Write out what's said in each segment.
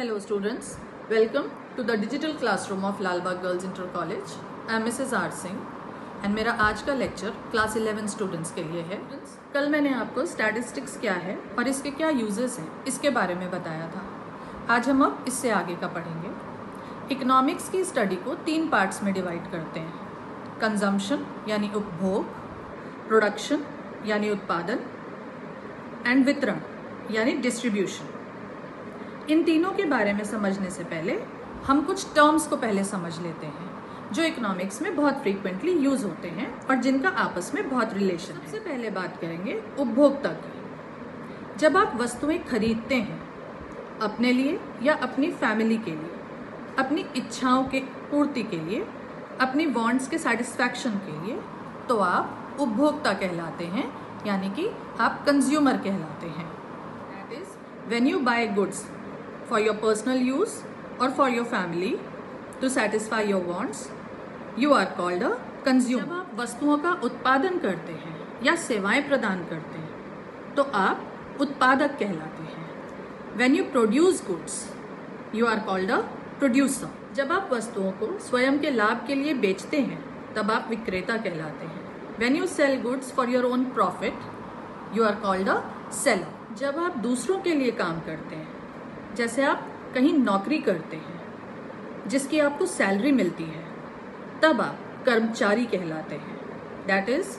Hello students, welcome to the digital classroom of Lal Bagh Girls Inter College. I am Mrs. R Singh and मेरा आज का lecture class 11 students के लिए है। कल मैंने आपको स्टैटिस्टिक्स क्या है और इसके क्या यूजेस हैं इसके बारे में बताया था। आज हम अब इससे आगे का पढ़ेंगे। इकोनॉमिक्स की स्टडी को 3 पार्ट्स में डिवाइड करते हैं, कंजम्पशन यानी उपभोग, प्रोडक्शन यानी उत्पादन एंड वितरण यानी डिस्ट्रीब्यूशन। इन तीनों के बारे में समझने से पहले हम कुछ टर्म्स को पहले समझ लेते हैं जो इकोनॉमिक्स में बहुत फ्रीक्वेंटली यूज होते हैं और जिनका आपस में बहुत रिलेशन है। सबसे पहले बात करेंगे उपभोक्ता की। जब आप वस्तुएं खरीदते हैं अपने लिए या अपनी फैमिली के लिए, अपनी इच्छाओं के पूर्ति के लिए, अपनी वांट्स के सेटिस्फैक्शन के लिए, तो आप उपभोक्ता कहलाते हैं, यानी कि आप कंज्यूमर कहलाते हैं। That is when you buy goods for your personal use or for your family to satisfy your wants, you are called a consumer. जब आप वस्तुओं का उत्पादन करते हैं या सेवाएं प्रदान करते हैं तो आप उत्पादक कहलाते हैं। When you produce goods, you are called a producer. जब आप वस्तुओं को स्वयं के लाभ के लिए बेचते हैं तब आप विक्रेता कहलाते हैं। When you sell goods for your own profit, you are called a seller. जब आप दूसरों के लिए काम करते हैं, जैसे आप कहीं नौकरी करते हैं जिसकी आपको सैलरी मिलती है, तब आप कर्मचारी कहलाते हैं। दैट इज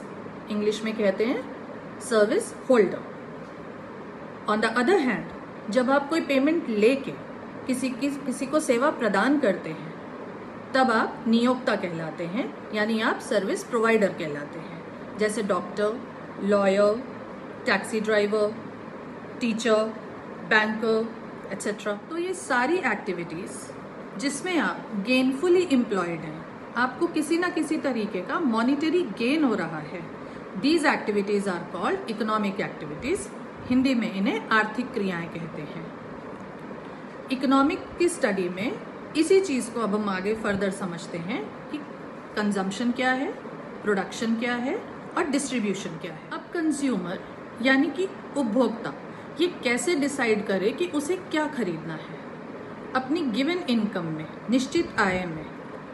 इंग्लिश में कहते हैं service holder. On the other hand, जब आप कोई पेमेंट लेके किसी को सेवा प्रदान करते हैं तब आप नियोक्ता कहलाते हैं, यानी आप सर्विस प्रोवाइडर कहलाते हैं। जैसे doctor, lawyer, taxi driver, teacher, banker etcetera. तो ये सारी एक्टिविटीज जिसमें आप गेनफुली एम्प्लॉयड हैं, आपको किसी ना किसी तरीके का मॉनिटरी गेन हो रहा है, these activities are called economic activities. Hindi में इन्हें आर्थिक क्रियाएं कहते हैं। इकोनॉमिक की स्टडी में इसी चीज को अब हम आगे फर्दर समझते हैं कि कंजम्पशन क्या है, प्रोडक्शन क्या है और डिस्ट्रीब्यूशन क्या है। अब कंज्यूमर यानी कि उपभोक्ता ये कैसे डिसाइड करे कि उसे क्या खरीदना है। अपनी गिवन इनकम में, निश्चित आय में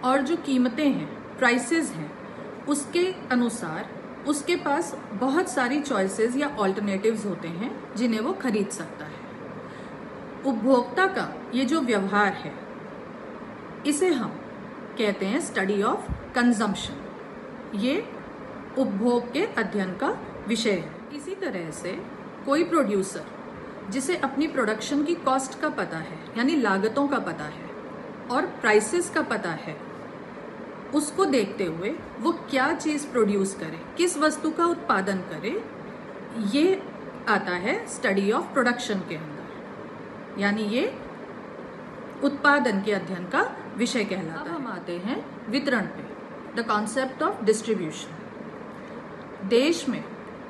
और जो कीमतें हैं, प्राइसेस हैं, उसके अनुसार उसके पास बहुत सारी चॉइसेस या ऑल्टरनेटिव्स होते हैं जिन्हें वो खरीद सकता है। उपभोक्ता का ये जो व्यवहार है इसे हम कहते हैं स्टडी ऑफ कंजम्पशन। ये उपभोग के अध्ययन का विषय है। इसी तरह से कोई प्रोड्यूसर जिसे अपनी प्रोडक्शन की कॉस्ट का पता है, यानी लागतों का पता है और प्राइसेस का पता है, उसको देखते हुए वो क्या चीज प्रोड्यूस करे, किस वस्तु का उत्पादन करे, ये आता है स्टडी ऑफ प्रोडक्शन के अंदर, यानी ये उत्पादन के अध्ययन का विषय कहलाता है। अब हम आते हैं वितरण पे, द कॉन्सेप्ट ऑफ डिस्ट्रीब्यूशन। देश में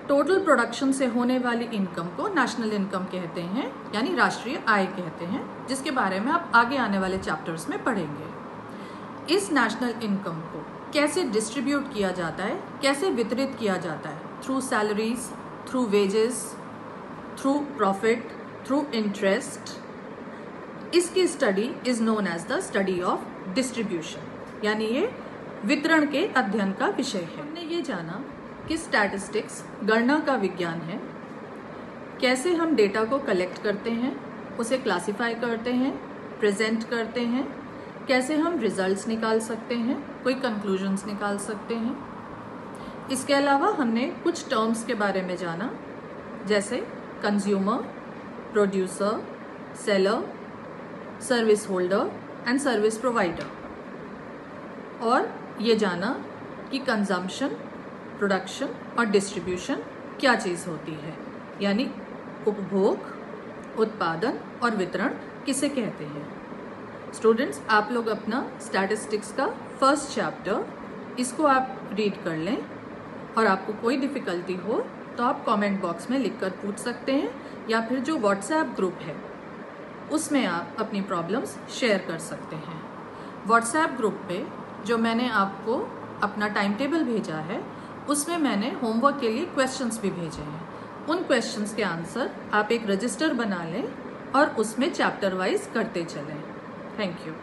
टोटल प्रोडक्शन से होने वाली इनकम को नेशनल इनकम कहते हैं, यानी राष्ट्रीय आय कहते हैं, जिसके बारे में आप आगे आने वाले चैप्टर्स में पढ़ेंगे। इस नेशनल इनकम को कैसे डिस्ट्रीब्यूट किया जाता है, कैसे वितरित किया जाता है, through salaries, through wages, through profit, through interest, इसकी study is known as the study of distribution, यानी ये वितरण के अध्ययन का विषय है। हमने ये जाना कि स्टैटिस्टिक्स गणना का विज्ञान है, कैसे हम डेटा को कलेक्ट करते हैं, उसे क्लासिफाई करते हैं, प्रेजेंट करते हैं, कैसे हम रिजल्ट्स निकाल सकते हैं, कोई कंक्लूजन्स निकाल सकते हैं। इसके अलावा हमने कुछ टर्म्स के बारे में जाना, जैसे consumer, producer, seller, service holder and service provider, और ये जाना कि कंजम्पशन, प्रोडक्शन और डिस्ट्रीब्यूशन क्या चीज़ होती है, यानी उपभोग, उत्पादन और वितरण किसे कहते हैं। स्टूडेंट्स, आप लोग अपना स्टैटिस्टिक्स का फर्स्ट चैप्टर इसको आप रीड कर लें और आपको कोई डिफ़िकल्टी हो तो आप कमेंट बॉक्स में लिखकर पूछ सकते हैं, या फिर जो व्हाट्सएप ग्रुप है उसमें आप अपनी प्रॉब्लम्स शेयर कर सकते हैं। व्हाट्सएप ग्रुप पे जो मैंने आपको अपना टाइम टेबल भेजा है उसमें मैंने होमवर्क के लिए क्वेश्चंस भी भेजे हैं। उन क्वेश्चंस के आंसर आप एक रजिस्टर बना लें और उसमें चैप्टर वाइज करते चलें। Thank you.